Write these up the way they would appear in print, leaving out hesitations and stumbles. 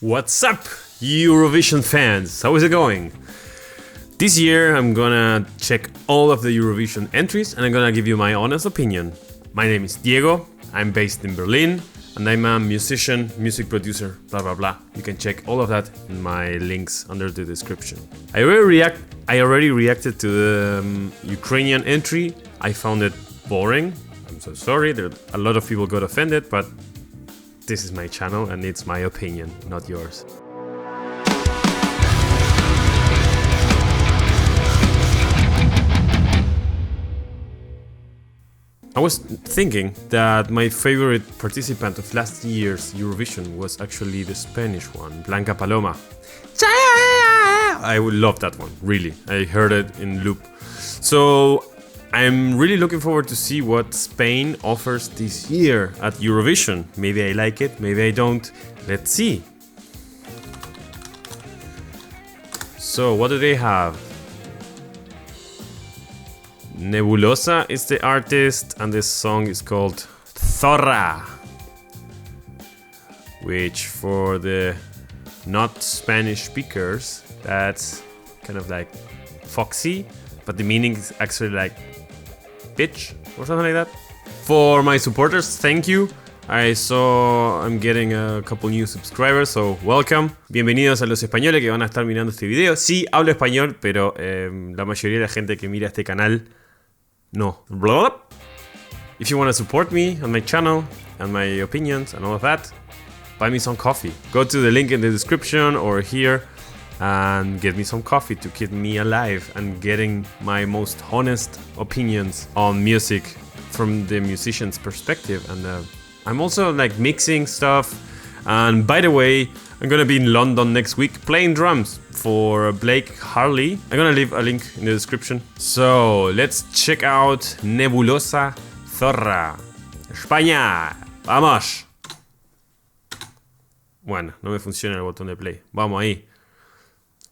What's up, Eurovision fans? How is it going? This year I'm gonna check all of the Eurovision entries and I'm gonna give you my honest opinion. My name is Diego, I'm based in Berlin and I'm a musician, music producer, blah blah blah. You can check all of that in my links under the description. I already reacted to the Ukrainian entry. I found it boring. I'm so sorry, a lot of people got offended, but this is my channel and it's my opinion, not yours. I was thinking that my favorite participant of last year's Eurovision was actually the Spanish one, Blanca Paloma. I would love that one, really. I heard it in loop. So I'm really looking forward to see what Spain offers this year at Eurovision. Maybe I like it, maybe I don't. Let's see. So what do they have? Nebulossa is the artist and this song is called Zorra, which for the not Spanish speakers, that's kind of like foxy, but the meaning is actually like bitch or something like that. For my supporters, thank you. I saw I'm getting a couple new subscribers, so welcome. Bienvenidos a los españoles que van a estar mirando este video. Sí, hablo español, pero la mayoría de la gente que mira este canal no. Blah. If you want to support me on my channel and my opinions and all of that, buy me some coffee. Go to the link in the description or here and get me some coffee to keep me alive and getting my most honest opinions on music from the musician's perspective. And I'm also like mixing stuff. And by the way, I'm gonna be in London next week playing drums for Blake Harley. I'm gonna leave a link in the description. So let's check out Nebulossa Zorra. España, vamos. Bueno, no me funciona el botón de play. Vamos ahí.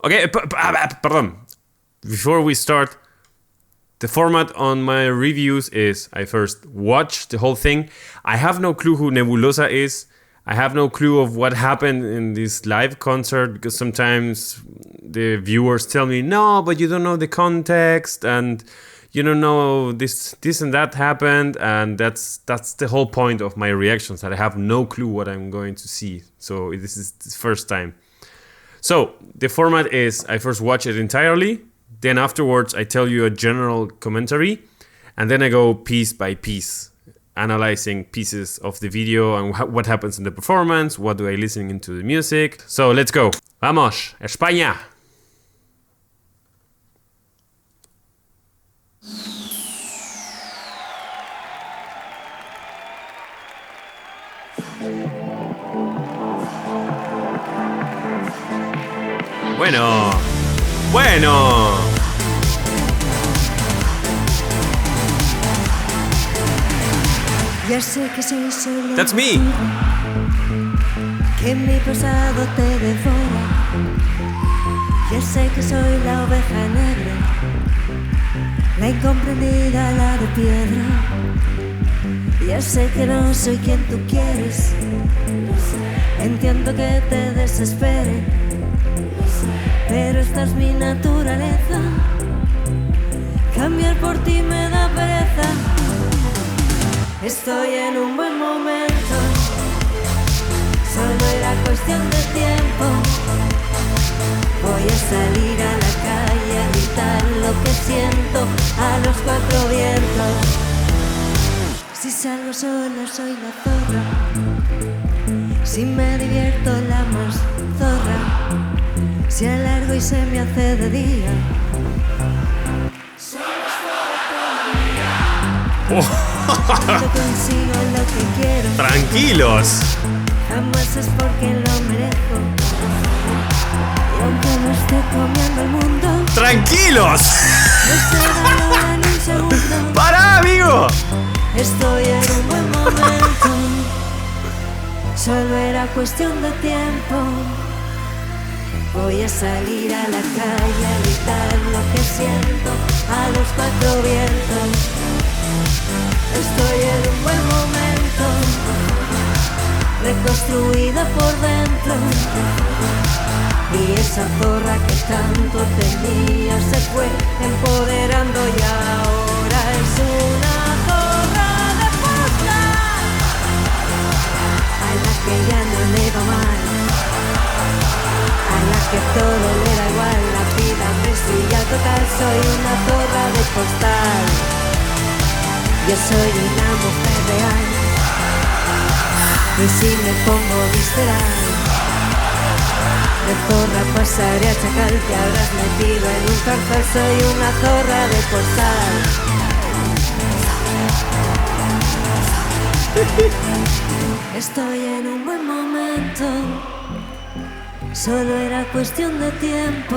Okay, pardon. Before we start, the format on my reviews is I first watch the whole thing. I have no clue who Nebulossa is. I have no clue of what happened in this live concert because sometimes the viewers tell me, no, but you don't know the context and you don't know this and that happened, and that's the whole point of my reactions, that I have no clue what I'm going to see. So this is the first time. So the format is I first watch it entirely, then afterwards I tell you a general commentary, and then I go piece by piece, analyzing pieces of the video and what happens in the performance, what do I listen into the music. So let's go. Vamos, España. Bueno. Ya sé que soy solo. That's me. Que mi pasado te devora. Ya sé que soy la oveja negra, la incomprendida, la de piedra. Ya sé que no soy quien tú quieres. Entiendo que te desespere, pero esta es mi naturaleza. Cambiar por ti me da pereza. Estoy en un buen momento, solo era cuestión de tiempo. Voy a salir a la calle a gritar lo que siento a los cuatro vientos. Si salgo sola soy la zorra, si me divierto la más zorra, si alargo y se me hace de día. Yo consigo lo que quiero. Tranquilos. Jamás es porque lo merezco. Y aunque no esté comiendo el mundo, Tranquilos. no se da ni un segundo. ¡Para, amigo! Estoy en un buen momento, solo era cuestión de tiempo. Voy a salir a la calle a gritar lo que siento a los cuatro vientos. Estoy en un buen momento, reconstruida por dentro. esa zorra que tanto temía se fue empoderando y ahora es una zorra de postal, a la que ya no le va mal, a la que todo le da igual, la vida me sigue al total. Soy una zorra de postal, yo soy una mujer real, y si me pongo visceral, de zorra pasaré a chacal, te habrás metido en un zarzal. Soy una zorra de postal. Estoy en un buen momento, solo era cuestión de tiempo.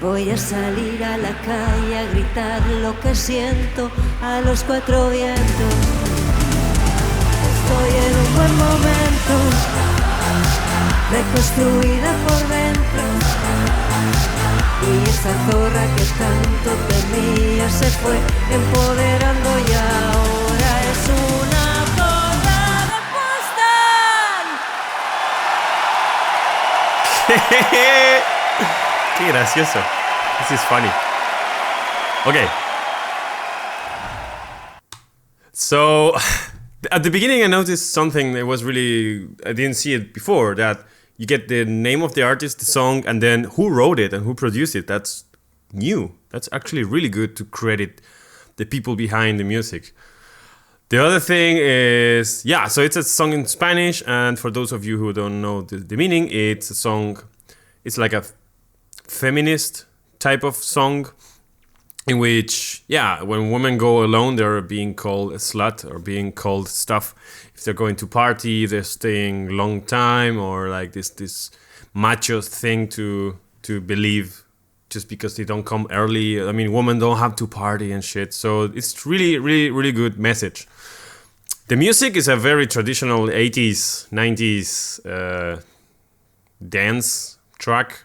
Voy a salir a la calle a gritar lo que siento a los cuatro vientos. Estoy en un buen momento, reconstruida por dentro, y esa zorra que tanto temía se fue empoderando y ahora es una zorra de postal. Qué gracioso. This is funny. Okay. So, at the beginning I noticed something that was really, I didn't see it before, that you get the name of the artist, the song, and then who wrote it and who produced it. That's new. That's actually really good to credit the people behind the music. The other thing is, yeah, so it's a song in Spanish, and for those of you who don't know the meaning, it's a song, it's like a feminist type of song in which, yeah, when women go alone, they're being called a slut or being called stuff. If they're going to party, they're staying long time, or like this macho thing to believe just because they don't come early. I mean, women don't have to party and shit. So it's really, really, really good message. The music is a very traditional 80s, 90s dance track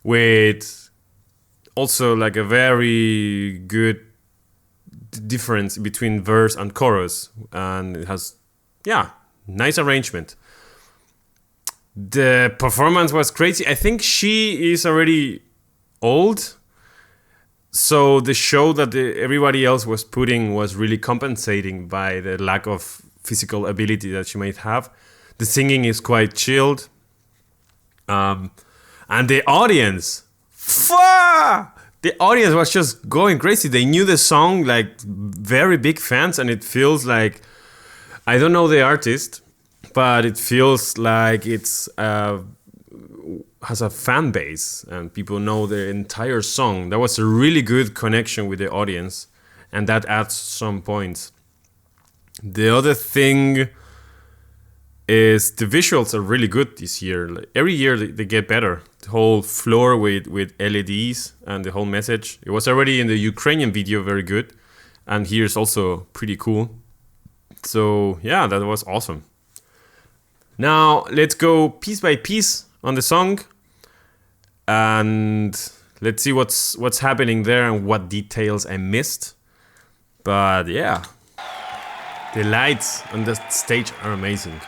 with also like a very good difference between verse and chorus, and it has, yeah, nice arrangement. The performance was crazy. I think she is already old, so the show that everybody else was putting was really compensating by the lack of physical ability that she might have. The singing is quite chilled, and the audience, the audience was just going crazy. They knew the song, like very big fans, and it feels like, I don't know the artist, but it feels like it's has a fan base and people know the entire song. That was a really good connection with the audience, and that adds some points. The other thing is the visuals are really good this year. Like, every year they get better. The whole floor with LEDs and the whole message. It was already in the Ukrainian video very good, and here's also pretty cool. So yeah, that was awesome. Now let's go piece by piece on the song, and let's see what's happening there and what details I missed. But yeah, the lights on the stage are amazing.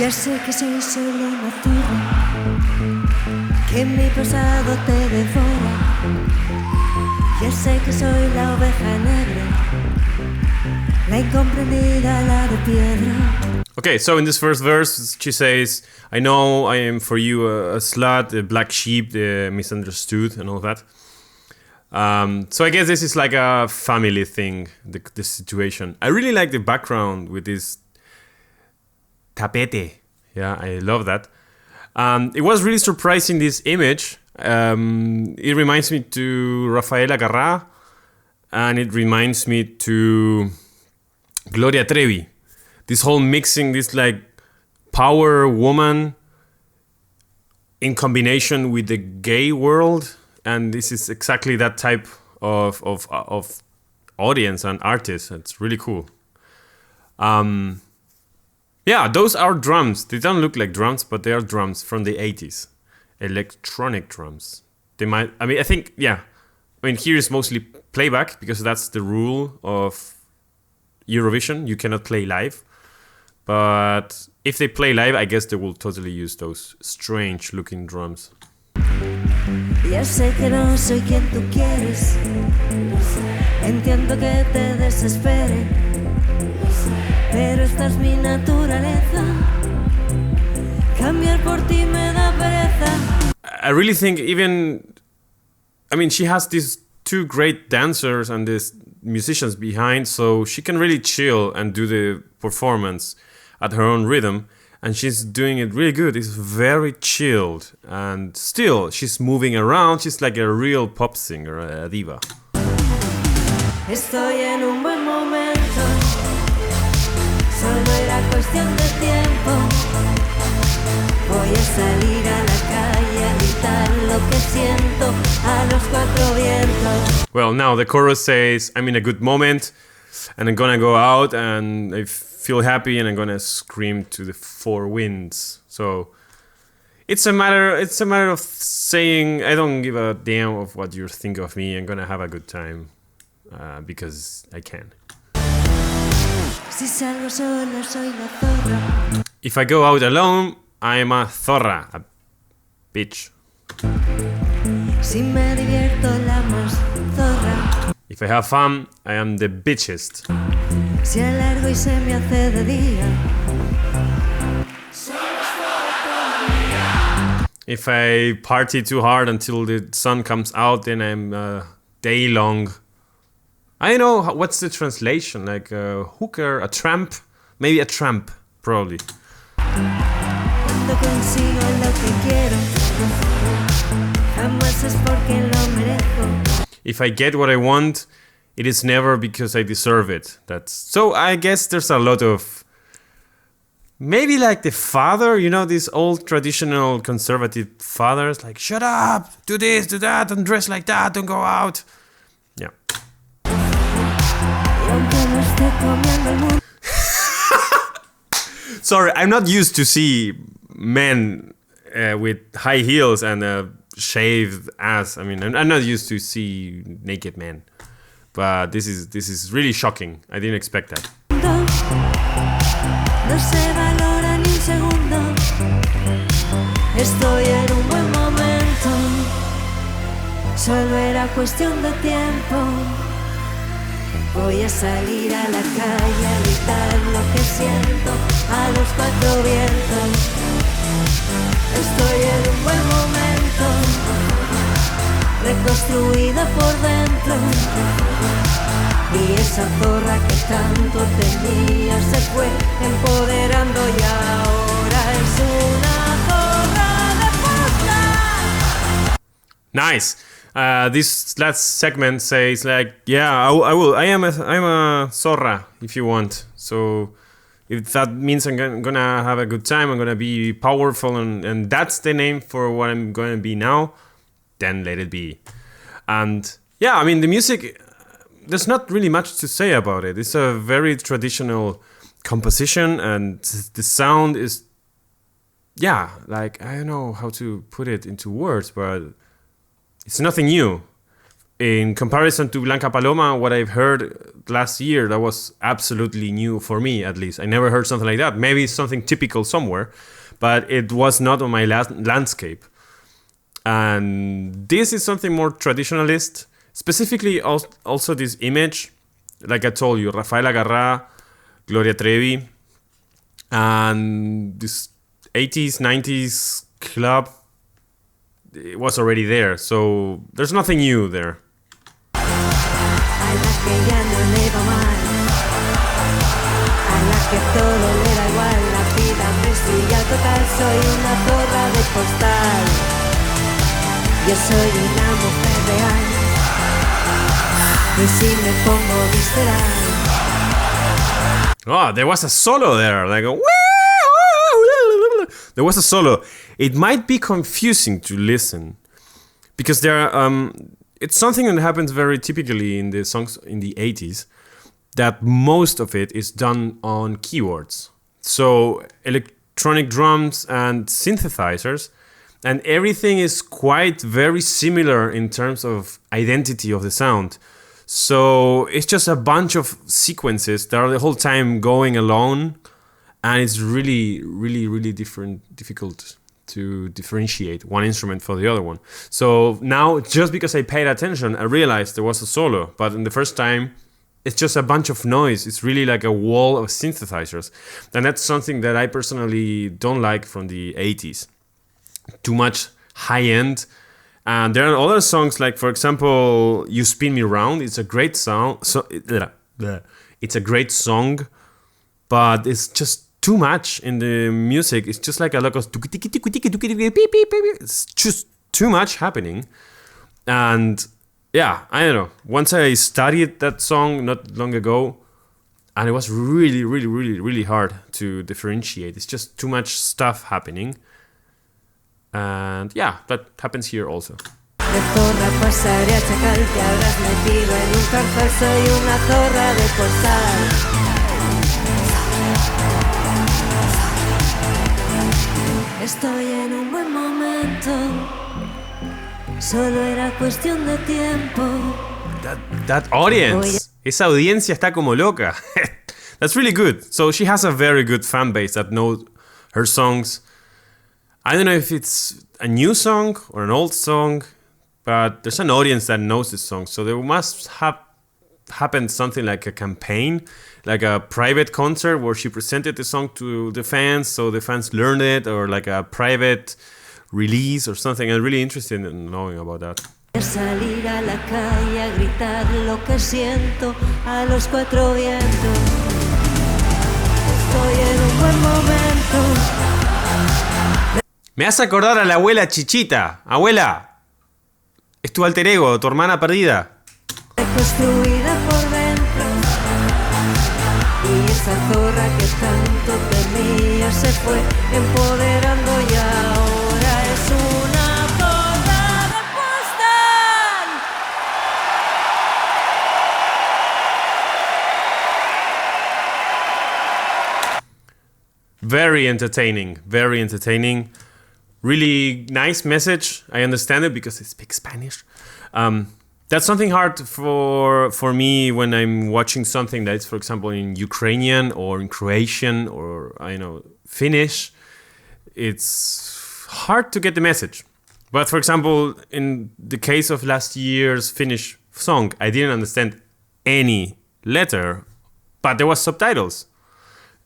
Ya sé que soy solo una zorra, que mi pasado te devora. Ya sé que soy la oveja negra, la incomprendida, la de piedra. Okay, so in this first verse, she says, I know I am for you a slut, a black sheep, the misunderstood, and all that. So I guess this is like a family thing, the situation. I really like the background with this tapete. Yeah, I love that. It was really surprising, this image. It reminds me to Rafaela Carrà, and it reminds me to Gloria Trevi. This whole mixing, this like power woman in combination with the gay world, and this is exactly that type of audience and artist. It's really cool. Yeah, those are drums. They don't look like drums, but they are drums from the 80s. Electronic drums. they might. I mean, I think yeah. I mean, here is mostly playback because that's the rule of Eurovision. You cannot play live. But if they play live, I guess they will totally use those strange-looking drums. Ya sé que no soy quien tú quieres. Entiendo que te desespere. Pero esta es mi naturaleza. Cambiar por ti me da pereza. I really think I mean, she has these two great dancers and these musicians behind, so she can really chill and do the performance at her own rhythm, and she's doing it really good. It's very chilled, and still she's moving around. She's like a real pop singer, a diva. Estoy en un buen momento, solo era cuestión de tiempo. Voy a salir a la calle a gritar lo que siento a los cuatro vientos. Well, now the chorus says, I'm in a good moment, and I'm gonna go out, and I feel happy, and I'm gonna scream to the four winds. So it's a matter of saying, I don't give a damn of what you think of me. I'm gonna have a good time because I can. Si salgo sola, soy la zorra. If I go out alone, I'm a zorra, a bitch. Si me divierto, la más zorra. If I have fun, I am the bitchest. Si alargo y se me hace de día. If I party too hard until the sun comes out, then I'm day long. I don't know, what's the translation? Like a hooker, a tramp? Maybe a tramp, probably. Cuando consigo lo que quiero, jamás es porque lo merezco. If I get what I want, it is never because I deserve it. So I guess there's a lot of, maybe like the father, you know, these old traditional conservative fathers, like, shut up, do this, do that, don't dress like that, don't go out. Yeah. Sorry, I'm not used to see men with high heels and a shaved ass. I mean, I'm not used to see naked men. But this is really shocking. I didn't expect that. No se valora ni un segundo. Estoy en un buen momento. Solo era cuestión de tiempo. Voy a salir a la calle a gritar lo que siento a los cuatro vientos. Estoy en un buen momento, reconstruida por dentro. Y esa zorra que tanto tenía se fue empoderando y ahora es una zorra de posta. Nice. This last segment says like, yeah, I will. I'm a zorra if you want. So if that means I'm gonna have a good time, I'm gonna be powerful, and that's the name for what I'm gonna be now, then let it be. And yeah, I mean, the music, there's not really much to say about it. It's a very traditional composition, and the sound is, yeah, like, I don't know how to put it into words, but it's nothing new. In comparison to Blanca Paloma, what I've heard last year, that was absolutely new for me, at least. I never heard something like that. Maybe it's something typical somewhere, but it was not on my landscape. And this is something more traditionalist. Specifically, also this image, like I told you, Rafaela Garra, Gloria Trevi, and this 80s, 90s club, it was already there. So there's nothing new there. A la que ya no le va mal, a la que todo le da igual, la vida me sigue total, soy una zorra de postal, yo soy una mujer real, y si me pongo visceral. Oh, there was a solo there, like a there was a solo. It might be confusing to listen because there are, it's something that happens very typically in the songs in the 80s, that most of it is done on keyboards. So electronic drums and synthesizers, and everything is quite very similar in terms of identity of the sound. So it's just a bunch of sequences that are the whole time going along, and it's really, really, really difficult to differentiate one instrument for the other one. So now, just because I paid attention, I realized there was a solo, but in the first time, it's just a bunch of noise. It's really like a wall of synthesizers. And that's something that I personally don't like from the 80s. Too much high-end. And there are other songs, like, for example, You Spin Me Round. It's a great song. It's a great song, but it's just too much in the music. It's just like a lot of... It's just too much happening. And yeah, I don't know. Once I studied that song not long ago, and it was really, really, really, really hard to differentiate. It's just too much stuff happening. And yeah, that happens here also. De zorra pasaré a chacal, te habrás metido en un carfal, soy una zorra de postal. Estoy en un buen momento, solo era cuestión de tiempo. That audience, esa audiencia está como loca. That's really good. So she has a very good fan base that knows her songs. I don't know if it's a new song or an old song, but there's an audience that knows this song. So there must have happened something like a campaign, like a private concert where she presented the song to the fans, so the fans learned it, or like a private release or something. I'm really interested in knowing about that. Salir a la calle a gritar lo que siento a los cuatro vientos. Estoy en un buen momento. Me hace acordar a la abuela Chichita. Abuela, es tu alter ego, tu hermana perdida. Reconstruida por dentro. Y esa zorra que tanto temía se fue empoderando y ahora es una zorra de postal. Very entertaining, very entertaining. Really nice message. I understand it because I speak Spanish. That's something hard for me when I'm watching something that's, for example, in Ukrainian or in Croatian or, Finnish. It's hard to get the message. But, for example, in the case of last year's Finnish song, I didn't understand any letter, but there was subtitles.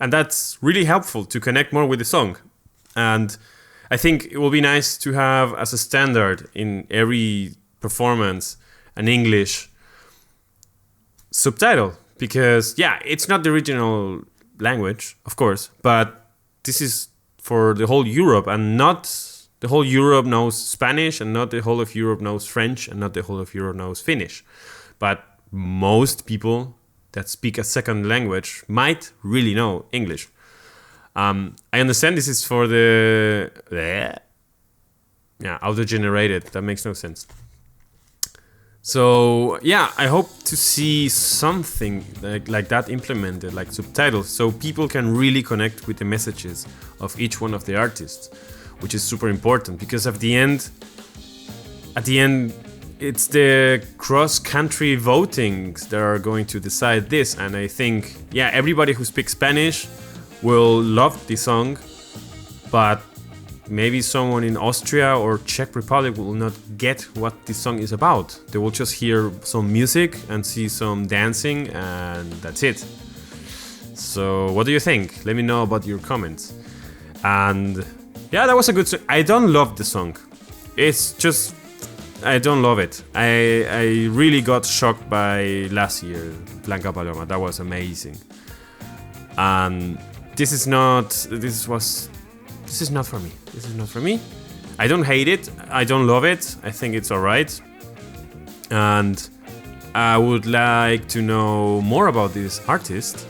And that's really helpful to connect more with the song. And I think it will be nice to have as a standard in every performance an English subtitle, because it's not the original language, of course, but this is for the whole Europe, and not the whole Europe knows Spanish, and not the whole of Europe knows French, and not the whole of Europe knows Finnish. But most people that speak a second language might really know English. I understand this is for the auto-generated. That makes no sense. So I hope to see something like that implemented, like subtitles, so people can really connect with the messages of each one of the artists, which is super important, because at the end, it's the cross-country votings that are going to decide this. And I think, everybody who speaks Spanish will love the song, but maybe someone in Austria or Czech Republic will not get what this song is about. They will just hear some music and see some dancing, and that's it. So what do you think? Let me know about your comments. And that was a good song. I don't love the song. It's just, I don't love it. I really got shocked by last year, Blanca Paloma. That was amazing. And this is not for me. This is not for me. I don't hate it. I don't love it. I think it's alright. And I would like to know more about this artist.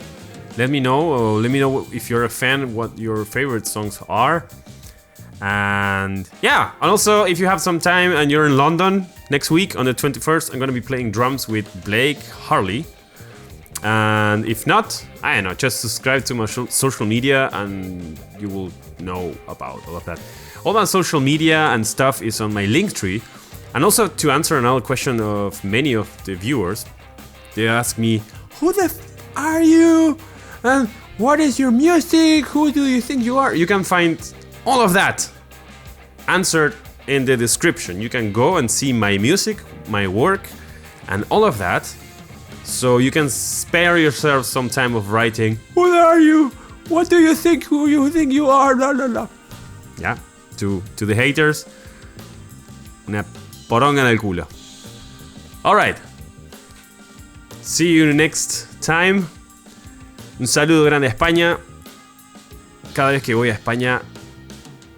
Let me know if you're a fan, what your favorite songs are. And also if you have some time and you're in London next week on the 21st, I'm going to be playing drums with Blake Harley. And if not, I don't know, just subscribe to my social media and you will know about all of that. All my social media and stuff is on my Linktree. And also to answer another question of many of the viewers, they ask me, who the are you? And what is your music? Who do you think you are? You can find all of that answered in the description. You can go and see my music, my work, and all of that. So you can spare yourself some time of writing, who are you? What do you think? Who you think you are? Blah, blah, blah. Yeah, to the haters, una poronga en el culo. Alright. See you next time. Un saludo grande a España. Cada vez que voy a España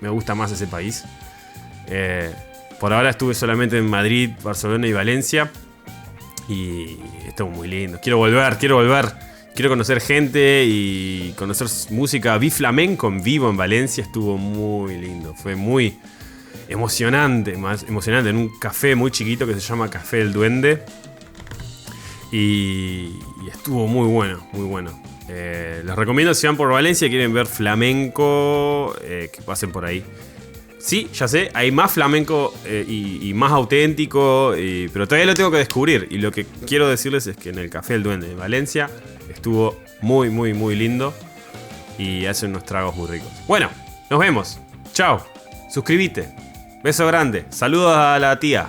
me gusta más ese país. Por ahora estuve solamente en Madrid, Barcelona y Valencia. Y estuvo muy lindo. Quiero volver. Quiero conocer gente y conocer música. Vi flamenco en vivo en Valencia. Estuvo muy lindo. Fue muy emocionante. Más emocionante. En un café muy chiquito que se llama Café del Duende. Y estuvo muy bueno, muy bueno. Les recomiendo, si van por Valencia y quieren ver flamenco, que pasen por ahí. Sí, ya sé, hay más flamenco y más auténtico, pero todavía lo tengo que descubrir. Y lo que quiero decirles es que en el Café del Duende de Valencia estuvo muy, muy, muy lindo. Y hacen unos tragos muy ricos. Bueno, nos vemos. Chao. Suscríbete. Beso grande. Saludos a la tía.